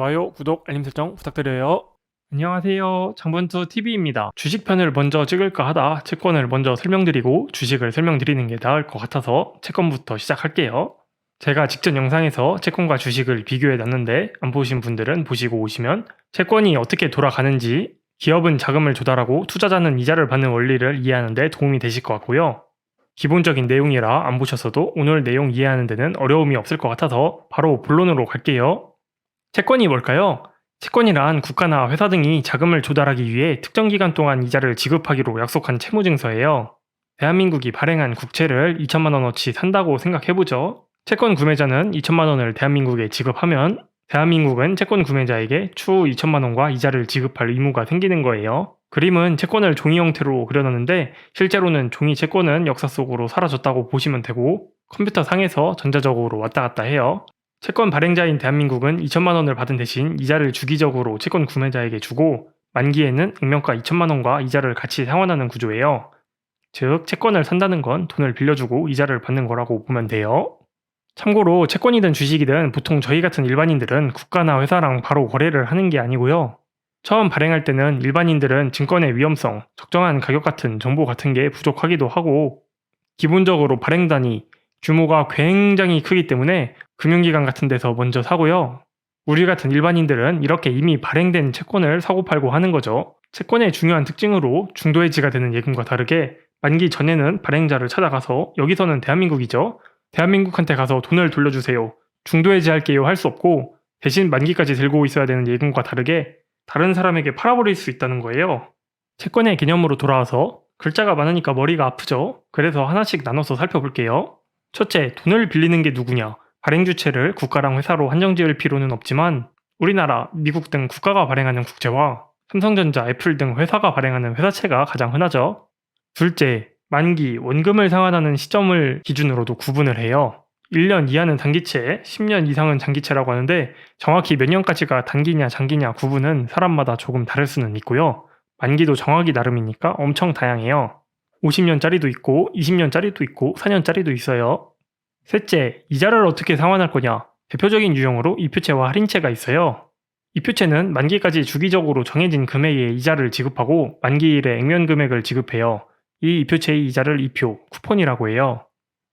좋아요, 구독, 알림 설정 부탁드려요. 안녕하세요. 장본투TV입니다. 주식편을 먼저 찍을까 하다 채권을 먼저 설명드리고 주식을 설명드리는 게 나을 것 같아서 채권부터 시작할게요. 제가 직전 영상에서 채권과 주식을 비교해 놨는데 안 보신 분들은 보시고 오시면 채권이 어떻게 돌아가는지, 기업은 자금을 조달하고 투자자는 이자를 받는 원리를 이해하는 데 도움이 되실 것 같고요. 기본적인 내용이라 안 보셨어도 오늘 내용 이해하는 데는 어려움이 없을 것 같아서 바로 본론으로 갈게요. 채권이 뭘까요? 채권이란 국가나 회사 등이 자금을 조달하기 위해 특정 기간 동안 이자를 지급하기로 약속한 채무증서예요. 대한민국이 발행한 국채를 2천만 원어치 산다고 생각해보죠. 채권 구매자는 2천만 원을 대한민국에 지급하면 대한민국은 채권 구매자에게 추후 2천만 원과 이자를 지급할 의무가 생기는 거예요. 그림은 채권을 종이 형태로 그려놨는데 실제로는 종이 채권은 역사 속으로 사라졌다고 보시면 되고 컴퓨터 상에서 전자적으로 왔다 갔다 해요. 채권 발행자인 대한민국은 2천만 원을 받은 대신 이자를 주기적으로 채권 구매자에게 주고 만기에는 액면가 2천만 원과 이자를 같이 상환하는 구조예요. 즉, 채권을 산다는 건 돈을 빌려주고 이자를 받는 거라고 보면 돼요. 참고로 채권이든 주식이든 보통 저희 같은 일반인들은 국가나 회사랑 바로 거래를 하는 게 아니고요. 처음 발행할 때는 일반인들은 증권의 위험성, 적정한 가격 같은 정보 같은 게 부족하기도 하고 기본적으로 발행단위, 규모가 굉장히 크기 때문에 금융기관 같은 데서 먼저 사고요. 우리 같은 일반인들은 이렇게 이미 발행된 채권을 사고 팔고 하는 거죠. 채권의 중요한 특징으로 중도해지가 되는 예금과 다르게 만기 전에는 발행자를 찾아가서 여기서는 대한민국이죠. 대한민국한테 가서 돈을 돌려주세요. 중도해지할게요 할 수 없고 대신 만기까지 들고 있어야 되는 예금과 다르게 다른 사람에게 팔아버릴 수 있다는 거예요. 채권의 개념으로 돌아와서 글자가 많으니까 머리가 아프죠. 그래서 하나씩 나눠서 살펴볼게요. 첫째, 돈을 빌리는 게 누구냐? 발행주체를 국가랑 회사로 한정지을 필요는 없지만 우리나라, 미국 등 국가가 발행하는 국채와 삼성전자, 애플 등 회사가 발행하는 회사채가 가장 흔하죠. 둘째, 만기, 원금을 상환하는 시점을 기준으로도 구분을 해요. 1년 이하는 단기채, 10년 이상은 장기채라고 하는데 정확히 몇 년까지가 단기냐 장기냐 구분은 사람마다 조금 다를 수는 있고요. 만기도 정하기 나름이니까 엄청 다양해요. 50년짜리도 있고 20년짜리도 있고 4년짜리도 있어요. 셋째, 이자를 어떻게 상환할 거냐? 대표적인 유형으로 이표채와 할인채가 있어요. 이표채는 만기까지 주기적으로 정해진 금액의 이자를 지급하고 만기일에 액면 금액을 지급해요. 이 이표채의 이자를 이표, 쿠폰이라고 해요.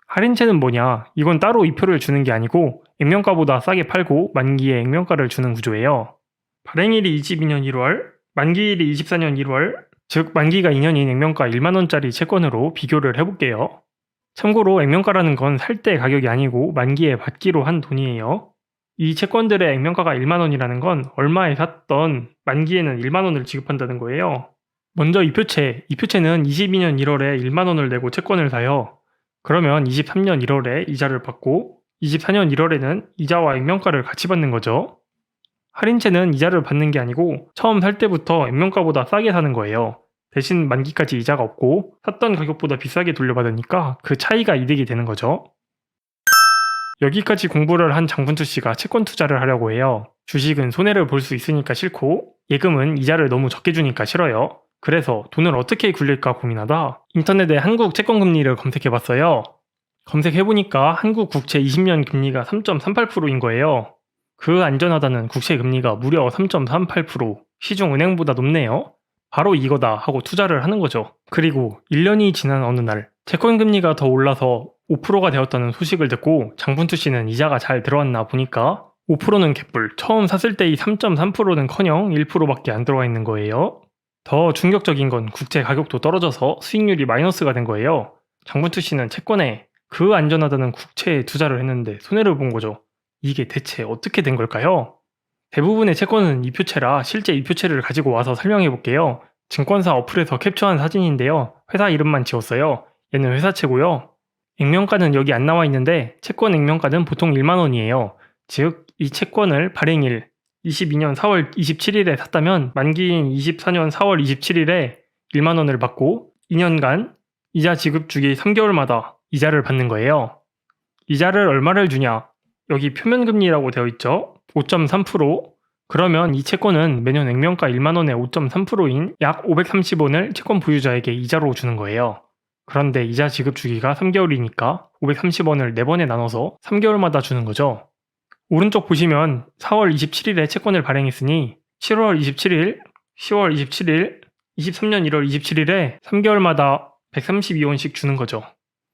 할인채는 뭐냐? 이건 따로 이표를 주는 게 아니고 액면가보다 싸게 팔고 만기에 액면가를 주는 구조예요. 발행일이 22년 1월, 만기일이 24년 1월, 즉 만기가 2년인 액면가 1만원짜리 채권으로 비교를 해볼게요. 참고로 액면가라는 건 살 때 가격이 아니고 만기에 받기로 한 돈이에요. 이 채권들의 액면가가 1만원이라는 건 얼마에 샀던 만기에는 1만원을 지급한다는 거예요. 먼저 이표채는 22년 1월에 1만원을 내고 채권을 사요. 그러면 23년 1월에 이자를 받고 24년 1월에는 이자와 액면가를 같이 받는 거죠. 할인채는 이자를 받는 게 아니고 처음 살 때부터 액면가보다 싸게 사는 거예요. 대신 만기까지 이자가 없고 샀던 가격보다 비싸게 돌려받으니까 그 차이가 이득이 되는 거죠. 여기까지 공부를 한 장분투 씨가 채권 투자를 하려고 해요. 주식은 손해를 볼 수 있으니까 싫고 예금은 이자를 너무 적게 주니까 싫어요. 그래서 돈을 어떻게 굴릴까 고민하다 인터넷에 한국 채권 금리를 검색해봤어요. 검색해보니까 한국 국채 20년 금리가 3.38%인 거예요. 그 안전하다는 국채 금리가 무려 3.38%, 시중은행보다 높네요. 바로 이거다 하고 투자를 하는 거죠. 그리고 1년이 지난 어느 날 채권 금리가 더 올라서 5%가 되었다는 소식을 듣고 장분투 씨는 이자가 잘 들어왔나 보니까 5%는 개뿔, 처음 샀을 때의 3.3%는커녕 1%밖에 안 들어와 있는 거예요. 더 충격적인 건 국채 가격도 떨어져서 수익률이 마이너스가 된 거예요. 장분투 씨는 채권에 그 안전하다는 국채에 투자를 했는데 손해를 본 거죠. 이게 대체 어떻게 된 걸까요? 대부분의 채권은 이표채라 실제 이표채를 가지고 와서 설명해 볼게요. 증권사 어플에서 캡처한 사진인데요. 회사 이름만 지웠어요. 얘는 회사채고요. 액면가는 여기 안 나와 있는데 채권 액면가는 보통 1만원이에요. 즉, 이 채권을 발행일 22년 4월 27일에 샀다면 만기인 24년 4월 27일에 1만원을 받고 2년간 이자 지급 주기 3개월마다 이자를 받는 거예요. 이자를 얼마를 주냐? 여기 표면금리라고 되어 있죠. 5.3%. 그러면 이 채권은 매년 액면가 1만원에 5.3%인 약 530원을 채권 보유자에게 이자로 주는 거예요. 그런데 이자 지급 주기가 3개월이니까 530원을 4번에 나눠서 3개월마다 주는 거죠. 오른쪽 보시면 4월 27일에 채권을 발행했으니 7월 27일, 10월 27일, 23년 1월 27일에 3개월마다 132원씩 주는 거죠.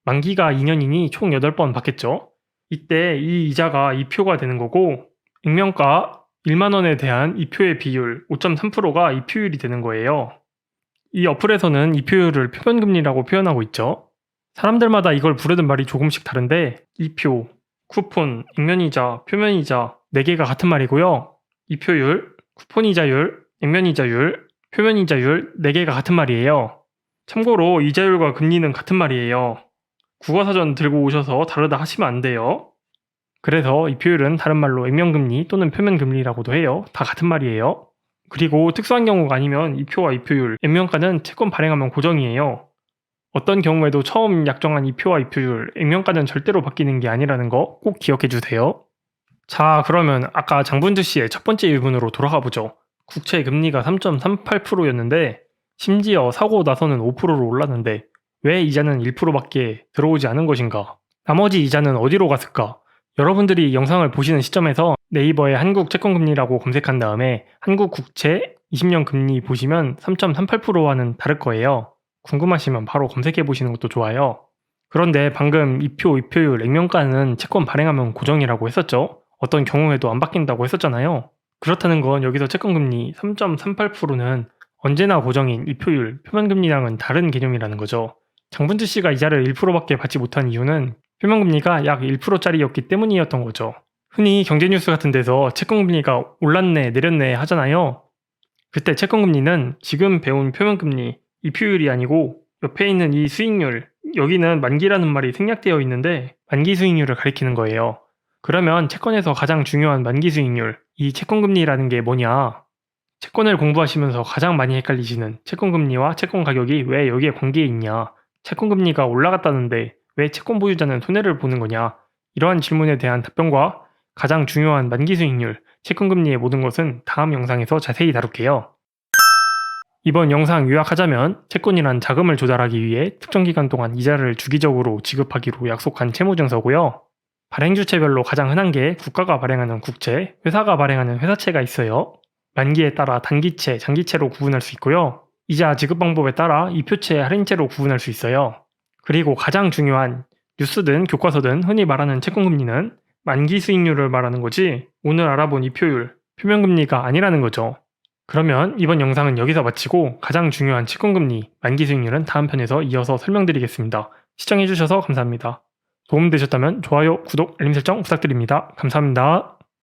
만기가 2년이니 총 8번 받겠죠. 이때 이 이자가 2표가 되는 거고 액면가 1만 원에 대한 이표의 비율 5.3%가 이표율이 되는 거예요. 이 어플에서는 이표율을 표면금리라고 표현하고 있죠. 사람들마다 이걸 부르는 말이 조금씩 다른데 이표, 쿠폰, 액면이자, 표면이자 4개가 같은 말이고요. 이표율, 쿠폰이자율, 액면이자율, 표면이자율 4개가 같은 말이에요. 참고로 이자율과 금리는 같은 말이에요. 국어사전 들고 오셔서 다르다 하시면 안 돼요. 그래서 이표율은 다른 말로 액면금리 또는 표면금리라고도 해요. 다 같은 말이에요. 그리고 특수한 경우가 아니면 이표와 이표율, 액면가는 채권 발행하면 고정이에요. 어떤 경우에도 처음 약정한 이표와 이표율, 액면가는 절대로 바뀌는 게 아니라는 거 꼭 기억해 주세요. 자, 그러면 아까 장분주 씨의 첫 번째 질문으로 돌아가 보죠. 국채 금리가 3.38%였는데 심지어 사고 나서는 5%로 올랐는데 왜 이자는 1%밖에 들어오지 않은 것인가? 나머지 이자는 어디로 갔을까? 여러분들이 영상을 보시는 시점에서 네이버에 한국 채권금리라고 검색한 다음에 한국 국채 20년 금리 보시면 3.38%와는 다를 거예요. 궁금하시면 바로 검색해 보시는 것도 좋아요. 그런데 방금 이표, 이표율, 액면가는 채권 발행하면 고정이라고 했었죠. 어떤 경우에도 안 바뀐다고 했었잖아요. 그렇다는 건 여기서 채권금리 3.38%는 언제나 고정인 이표율, 표면금리랑은 다른 개념이라는 거죠. 장분주 씨가 이자를 1%밖에 받지 못한 이유는 표면금리가 약 1%짜리였기 때문이었던 거죠. 흔히 경제뉴스 같은 데서 채권금리가 올랐네, 내렸네 하잖아요. 그때 채권금리는 지금 배운 표면금리, 이표율이 아니고 옆에 있는 이 수익률, 여기는 만기라는 말이 생략되어 있는데 만기 수익률을 가리키는 거예요. 그러면 채권에서 가장 중요한 만기 수익률, 이 채권금리라는 게 뭐냐? 채권을 공부하시면서 가장 많이 헷갈리시는 채권금리와 채권 가격이 왜 여기에 관계에 있냐? 채권금리가 올라갔다는데 왜 채권 보유자는 손해를 보는 거냐? 이러한 질문에 대한 답변과 가장 중요한 만기 수익률, 채권금리의 모든 것은 다음 영상에서 자세히 다룰게요. 이번 영상 요약하자면 채권이란 자금을 조달하기 위해 특정 기간 동안 이자를 주기적으로 지급하기로 약속한 채무증서고요. 발행주체별로 가장 흔한 게 국가가 발행하는 국채, 회사가 발행하는 회사채가 있어요. 만기에 따라 단기채, 장기채로 구분할 수 있고요. 이자 지급 방법에 따라 이표채, 할인채로 구분할 수 있어요. 그리고 가장 중요한 뉴스든 교과서든 흔히 말하는 채권금리는 만기 수익률을 말하는 거지 오늘 알아본 이표율, 표면금리가 아니라는 거죠. 그러면 이번 영상은 여기서 마치고 가장 중요한 채권금리, 만기 수익률은 다음 편에서 이어서 설명드리겠습니다. 시청해주셔서 감사합니다. 도움되셨다면 좋아요, 구독, 알림 설정 부탁드립니다. 감사합니다.